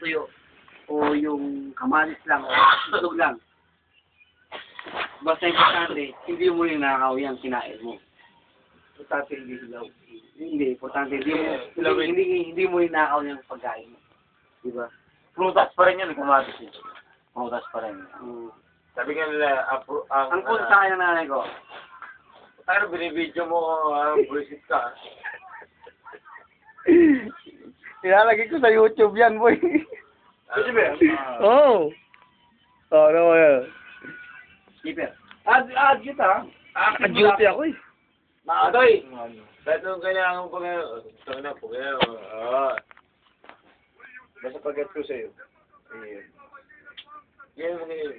tuyo o yung kamalis lang o tulog lang. Basta importante, hindi mo rin nakakaw yan, kinain mo. Importante hindi hilaw. Hindi, importante hindi mo rin nakakaw yung pagkain mo. Diba? Prutas pa rin yun, kamatis yun. Prutas pa rin. Sabi nga nila, Ang punta sa akin ng nanay ko, ano, binibidyo mo, bulisit ka. Ilalagay ko sa YouTube yan, boy. Kasi ba yan? Oo. Oh, ano mo yan? skipper. Add kita. Naka-duty ako eh. Adoy! Kahit nung kailangan mo pa ngayon, ito na po ngayon. Basta pag-get ko sa'yo. Yan mo ngayon.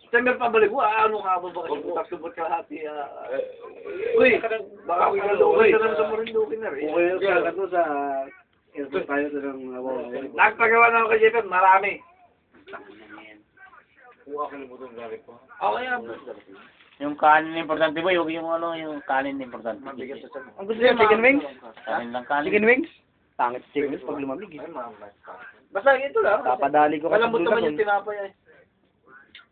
September pabalik mo, ano ka ba bakit subot ka hati? Uy, baka uwi ka lang sa Marinduque na rin. Okay, Kaya ka sa airport tayo sa ng Nagpagawa na ako kay Jeff, marami. Kung ako limutan galing po. Okay, Yung kanin importante ba? Yung ano, yung kanin importante. Mabigat sa Ang gusto niya, chicken wings? Kanin lang kanin. Chicken wings? Pangit chicken wings pag lumamig eh. basta ito lang. Papadali ko kasi Alam mo doon naman ako. yung tinapay ay.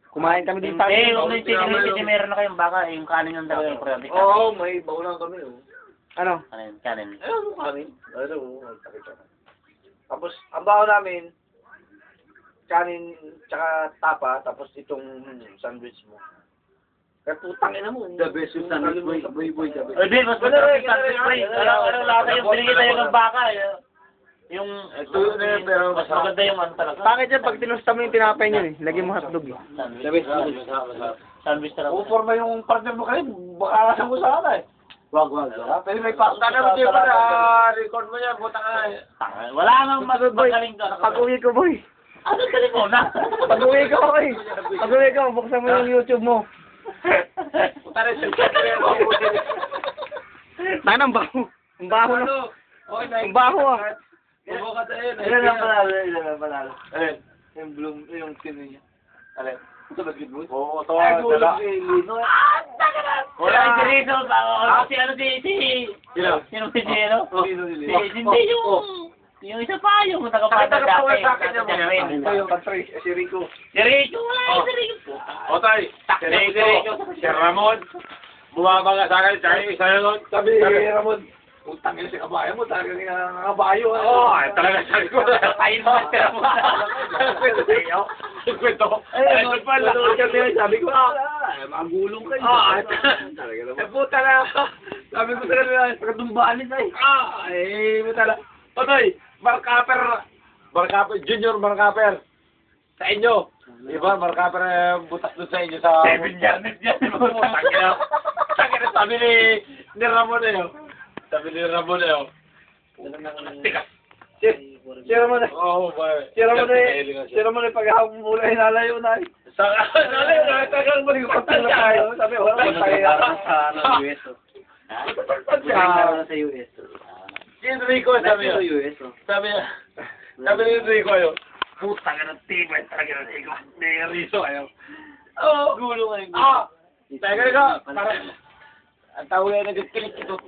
Kumain kami din sa Eh, huwag na yung chicken wings kasi meron na kayong baka. Yung kanin yung talaga importante. Oo, may baulan kami. Ano? Kanin. Ano kanin? Tapos, ang baho namin, kanin, tsaka tapa, tapos itong sandwich mo. Kaya putang ina mo. The best yung sandwich, boy, the best. Oy, Bill, mas masarap yung sandwich, boy. Ano lasa yung binigay tayo ng baka. Yung, Ito na yun, pero mas maganda yung ano talaga. Bakit yan pag tinusta mo yung tinapay niyo eh? Lagyan mo hotdog eh. Sandwich. Sandwich talaga. Forma yung partner mo kayo, baka sa mo sana eh. Wag. Pero may pasta na mo pa record mo yan, buta ka na. Wala nang magaling doon. Pag-uwi ko, boy. Ano ka rin muna? Pag-uwi ko, boy. Pag-uwi ko, buksan mo yung YouTube mo. Puta rin, Tayo ng baho. Ang baho na. Ang baho ah. Ilan lang panalo. Alin? Yung bloom, yung sino niya. Alin? Ito ba good mood? Oo, ito. Ay, gulog kay Lino. Wala yung dito. Si ano Sino si ano? Hindi yung isa pa, yung tagapata dati. Ito yung Patrice, si Rico. Si Rico, wala yung si Rico. Otay, si Ramon. Bumaba nga sa akin, tsaka yung isa na nun. Sabi ni Ramon, utang ina si kabayo mo, talagang kabayo. Oo, talaga sabi ko. Ayun mo, tira mo. Kwento. Ay, pala. Sabi ko, magulong kayo. Puta na. Sabi ko talaga, pagkatumbahan nila eh. Puta na. Otoy, Markaper, Junior Markaper. Sa inyo. Diba, Markaper butas doon sa inyo sa... 7 yards yan. Takina, sabi ni Ramon eh. Sabi ni Ramon eh. Tikas. Si Ramon na. Oo, ba. Si Ramon na paghahapon mula hinalayo na. Tagang balik ko pagtala tayo. Sabi, wala pa tayo. Sa US. Sa US. Si Enrico, sabi niya. US. Sabi ni Enrico ayo. Puta ka ng tibay talaga ng Enrico. Ni Rizzo ayo. Oo. Gulo nga yung Teka, parang ang tawag yan nagkikilit ito.